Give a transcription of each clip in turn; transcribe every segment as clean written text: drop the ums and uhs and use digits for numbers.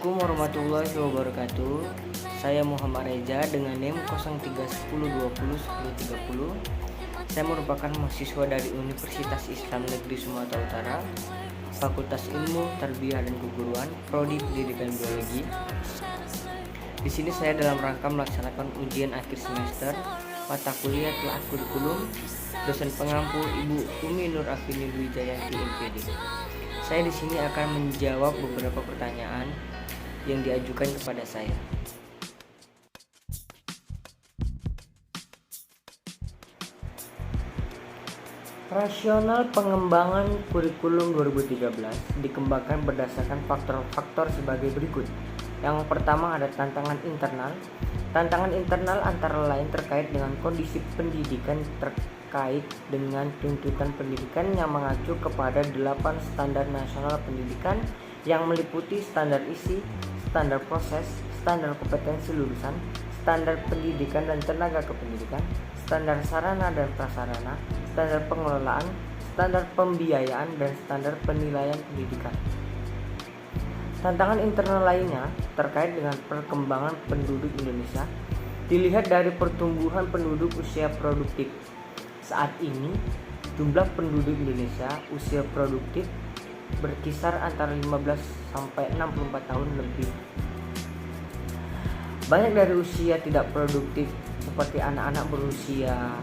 Assalamualaikum warahmatullahi wabarakatuh. Saya Muhammad Reza dengan NIM 0310201030. Saya merupakan mahasiswa dari Universitas Islam Negeri Sumatera Utara, Fakultas Ilmu Tarbiyah dan Keguruan, Prodi Pendidikan Biologi. Di sini saya dalam rangka melaksanakan ujian akhir semester mata kuliah telah kurikulum. Dosen pengampu Ibu Umi Nur Afini Wijayanti MPD. Saya di sini akan menjawab beberapa pertanyaan yang diajukan kepada saya. Rasional pengembangan kurikulum 2013 dikembangkan berdasarkan faktor-faktor sebagai berikut. Yang pertama ada tantangan internal. Tantangan internal antara lain terkait dengan kondisi pendidikan terkait dengan tuntutan pendidikan yang mengacu kepada 8 standar nasional pendidikan yang meliputi standar isi, standar proses, standar kompetensi lulusan, standar pendidikan dan tenaga kependidikan, standar sarana dan prasarana, standar pengelolaan, standar pembiayaan, dan standar penilaian pendidikan. Tantangan internal lainnya terkait dengan perkembangan penduduk Indonesia dilihat dari pertumbuhan penduduk usia produktif. Saat ini, jumlah penduduk Indonesia usia produktif berkisar antara 15 sampai 64 tahun lebih. Banyak dari usia tidak produktif seperti anak-anak berusia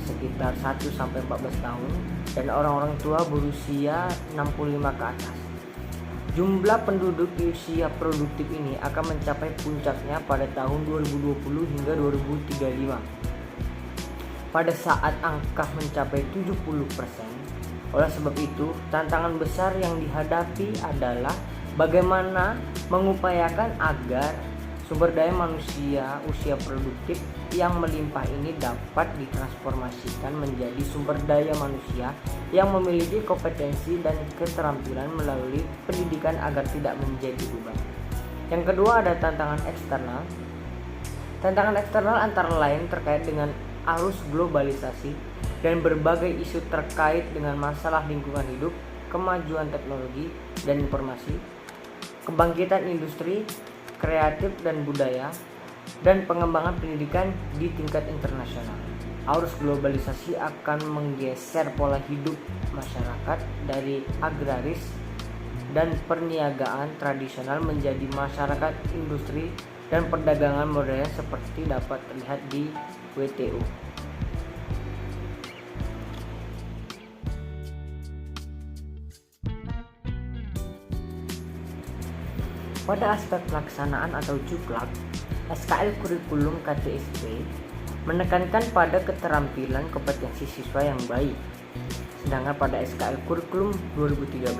sekitar 1 sampai 14 tahun dan orang-orang tua berusia 65 ke atas. Jumlah penduduk di usia produktif ini akan mencapai puncaknya pada tahun 2020 hingga 2035. Pada saat angka mencapai 70%. Oleh sebab itu, tantangan besar yang dihadapi adalah bagaimana mengupayakan agar sumber daya manusia usia produktif yang melimpah ini dapat ditransformasikan menjadi sumber daya manusia yang memiliki kompetensi dan keterampilan melalui pendidikan agar tidak menjadi beban. Yang kedua ada tantangan eksternal. Tantangan eksternal antara lain terkait dengan arus globalisasi dan berbagai isu terkait dengan masalah lingkungan hidup, kemajuan teknologi dan informasi, kebangkitan industri, kreatif dan budaya, dan pengembangan pendidikan di tingkat internasional. Arus globalisasi akan menggeser pola hidup masyarakat dari agraris dan perniagaan tradisional menjadi masyarakat industri dan perdagangan modern seperti dapat terlihat di WTO. Pada aspek pelaksanaan atau juklak, SKL kurikulum KTSP menekankan pada keterampilan kompetensi siswa yang baik. Sedangkan pada SKL kurikulum 2013,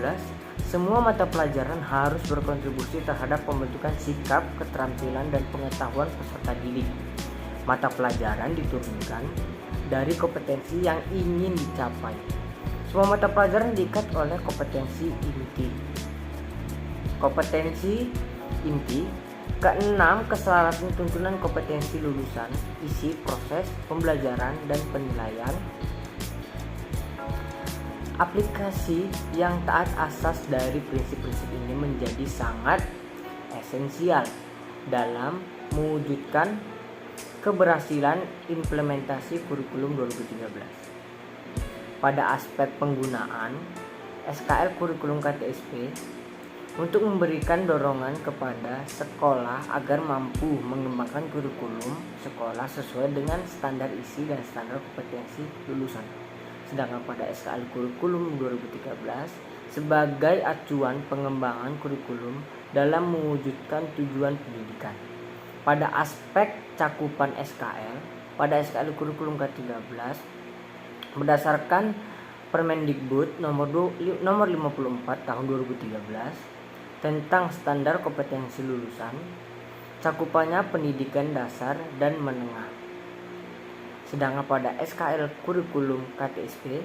semua mata pelajaran harus berkontribusi terhadap pembentukan sikap, keterampilan, dan pengetahuan peserta didik. Mata pelajaran diturunkan dari kompetensi yang ingin dicapai. Semua mata pelajaran diikat oleh kompetensi inti. Kompetensi inti keenam, keselarasan tuntunan kompetensi lulusan, isi, proses, pembelajaran, dan penilaian. Aplikasi yang taat asas dari prinsip-prinsip ini menjadi sangat esensial dalam mewujudkan keberhasilan implementasi kurikulum 2013. Pada aspek penggunaan SKL kurikulum KTSP untuk memberikan dorongan kepada sekolah agar mampu mengembangkan kurikulum sekolah sesuai dengan standar isi dan standar kompetensi lulusan. Sedangkan pada SKL kurikulum 2013 sebagai acuan pengembangan kurikulum dalam mewujudkan tujuan pendidikan. Pada aspek cakupan SKL, pada SKL kurikulum K13 berdasarkan Permendikbud nomor 54 tahun 2013 tentang standar kompetensi lulusan, cakupannya pendidikan dasar dan menengah. Sedangkan pada SKL kurikulum KTSP,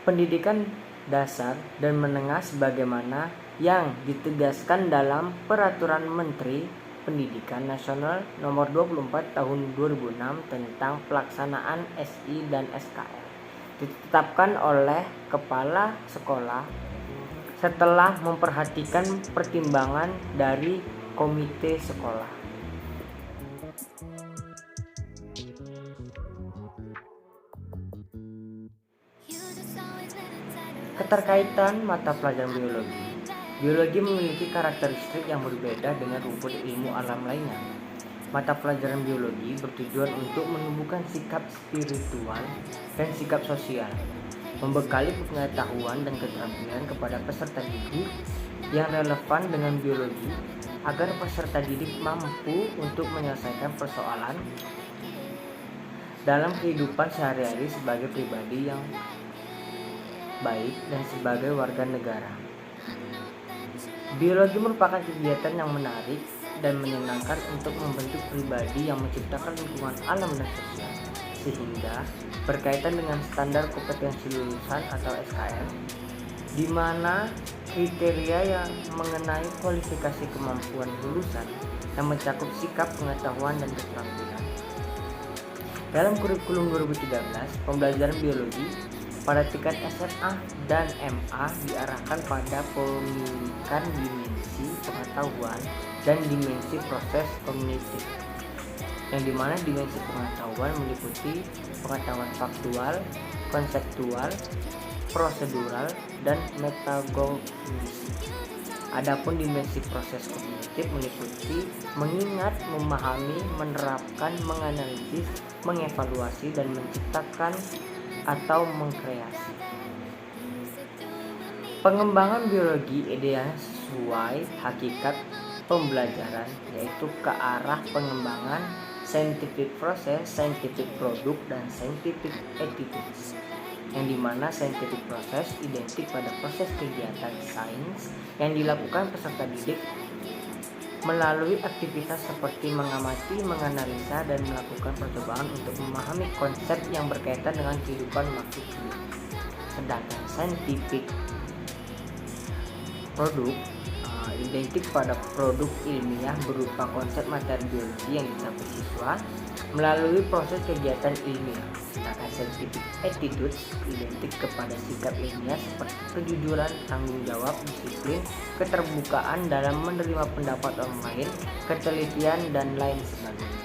pendidikan dasar dan menengah sebagaimana yang ditegaskan dalam Peraturan Menteri Pendidikan Nasional nomor 24 tahun 2006 tentang pelaksanaan SI dan SKL, ditetapkan oleh Kepala Sekolah setelah memperhatikan pertimbangan dari komite sekolah. Keterkaitan mata pelajaran biologi. Biologi memiliki karakteristik yang berbeda dengan rumput ilmu alam lainnya. Mata pelajaran biologi bertujuan untuk menumbuhkan sikap spiritual dan sikap sosial, membekali pengetahuan dan keterampilan kepada peserta didik yang relevan dengan biologi agar peserta didik mampu untuk menyelesaikan persoalan dalam kehidupan sehari-hari sebagai pribadi yang baik dan sebagai warga negara. Biologi merupakan kegiatan yang menarik dan menyenangkan untuk membentuk pribadi yang menciptakan lingkungan alam dan sosial, sehingga berkaitan dengan standar kompetensi lulusan atau SKM, di mana kriteria yang mengenai kualifikasi kemampuan lulusan yang mencakup sikap, pengetahuan, dan keterampilan. Dalam kurikulum 2013, pembelajaran biologi pada tingkat SMA dan MA diarahkan pada pemilikan dimensi pengetahuan dan dimensi proses kognitif, yang dimana dimensi pengetahuan meliputi pengetahuan faktual, konseptual, prosedural, dan metodologis. Adapun dimensi proses kognitif meliputi mengingat, memahami, menerapkan, menganalisis, mengevaluasi, dan menciptakan atau mengkreasi. Pengembangan biologi ideal sesuai hakikat pembelajaran, yaitu ke arah pengembangan scientific process, scientific product, dan scientific attitudes, yang dimana scientific process identik pada proses kegiatan sains yang dilakukan peserta didik melalui aktivitas seperti mengamati, menganalisa, dan melakukan percobaan untuk memahami konsep yang berkaitan dengan kehidupan makhluk hidup. Sedangkan scientific produk identik pada produk ilmiah berupa konsep materi biologi yang dicapai siswa melalui proses kegiatan ilmiah. Sedangkan scientific attitudes identik kepada sikap ilmiah seperti kejujuran, tanggung jawab, disiplin, keterbukaan dalam menerima pendapat orang lain, ketelitian, dan lain sebagainya.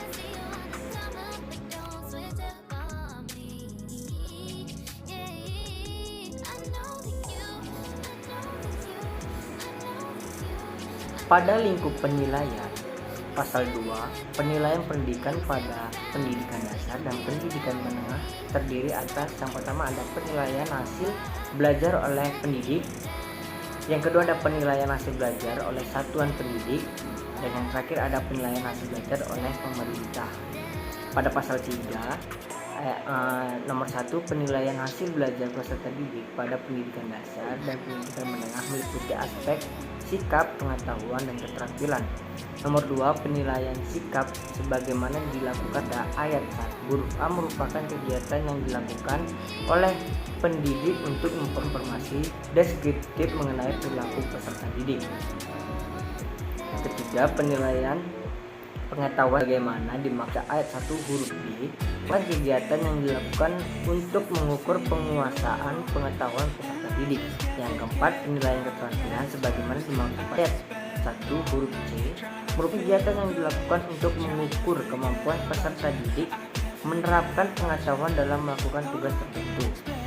Pada lingkup penilaian, Pasal 2, penilaian pendidikan pada pendidikan dasar dan pendidikan menengah terdiri atas yang pertama ada penilaian hasil belajar oleh pendidik, yang kedua ada penilaian hasil belajar oleh satuan pendidik, dan yang terakhir ada penilaian hasil belajar oleh pemerintah. Pada pasal 3, nomor 1, penilaian hasil belajar peserta didik pada pendidikan dasar dan pendidikan menengah meliputi aspek sikap, pengetahuan, dan keterampilan. Nomor 2, penilaian sikap sebagaimana dilakukan pada ayat 1 huruf A merupakan kegiatan yang dilakukan oleh pendidik untuk menginformasi deskriptif mengenai perilaku peserta didik. Yang ketiga, penilaian pengetahuan bagaimana dimaksud ayat 1 huruf B adalah kegiatan yang dilakukan untuk mengukur penguasaan pengetahuan peserta didik. Yang keempat, penilaian keterampilan sebagaimana dimaksud ayat 1 huruf C merupakan kegiatan yang dilakukan untuk mengukur kemampuan peserta didik menerapkan pengetahuan dalam melakukan tugas tertentu.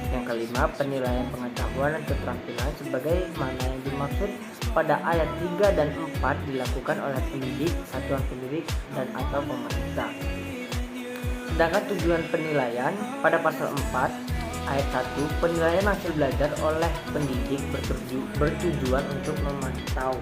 Yang kelima, penilaian pengetahuan dan keterampilan sebagaimana yang dimaksud pada ayat 3 dan 4 dilakukan oleh pendidik, satuan pendidik, dan atau pemerintah. Sedangkan tujuan penilaian pada pasal 4 ayat 1, penilaian hasil belajar oleh pendidik bertujuan untuk memantau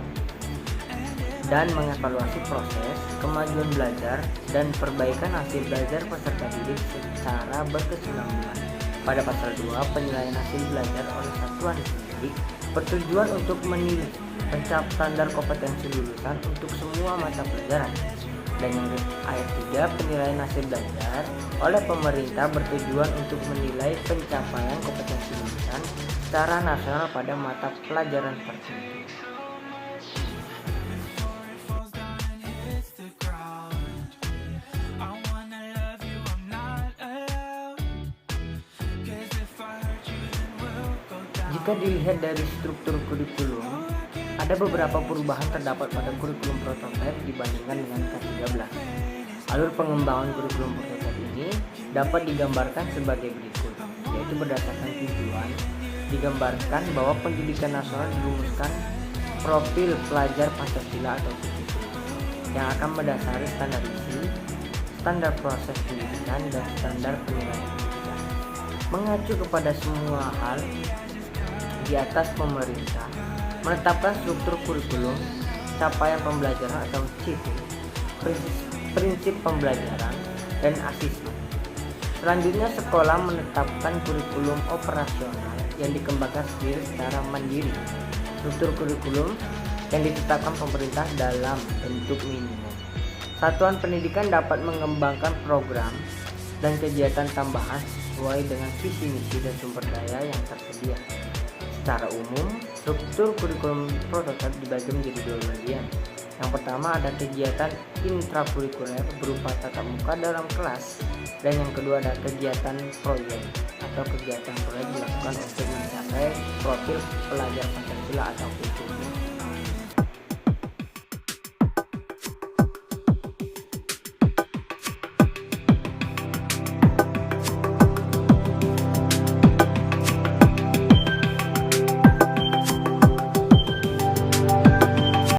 dan mengevaluasi proses, kemajuan belajar, dan perbaikan hasil belajar peserta didik secara berkesinambungan. Pada pasal 2, penilaian hasil belajar oleh satuan pendidik bertujuan untuk menilai pencapaian standar kompetensi lulusan untuk semua mata pelajaran. Dan yang ayat 3, penilaian hasil belajar oleh pemerintah bertujuan untuk menilai pencapaian kompetensi lulusan secara nasional pada mata pelajaran tertentu. Jika dilihat dari struktur kurikulum, ada beberapa perubahan terdapat pada kurikulum prototipe dibandingkan dengan K13. Alur pengembangan kurikulum prototipe ini dapat digambarkan sebagai berikut, yaitu berdasarkan tujuan. Digambarkan bahwa pendidikan nasional dirumuskan profil pelajar Pancasila atau PPP yang akan mendasari standar isi, standar proses pendidikan, dan standar penilaian pendidikan. Mengacu kepada semua hal di atas, pemerintah menetapkan struktur kurikulum, capaian pembelajaran atau CIP, prinsip pembelajaran, dan asesmen. Selanjutnya, sekolah menetapkan kurikulum operasional yang dikembangkan sendiri secara mandiri. Struktur kurikulum yang ditetapkan pemerintah dalam bentuk minimum. Satuan pendidikan dapat mengembangkan program dan kegiatan tambahan sesuai dengan visi misi dan sumber daya yang tersedia. Secara umum, struktur kurikulum prototipe dibagi menjadi dua bagian. Yang pertama ada kegiatan intrakurikuler berupa tatap muka dalam kelas, dan yang kedua ada kegiatan proyek atau kegiatan proyek dilakukan untuk mencapai profil pelajar Pancasila atau PPP.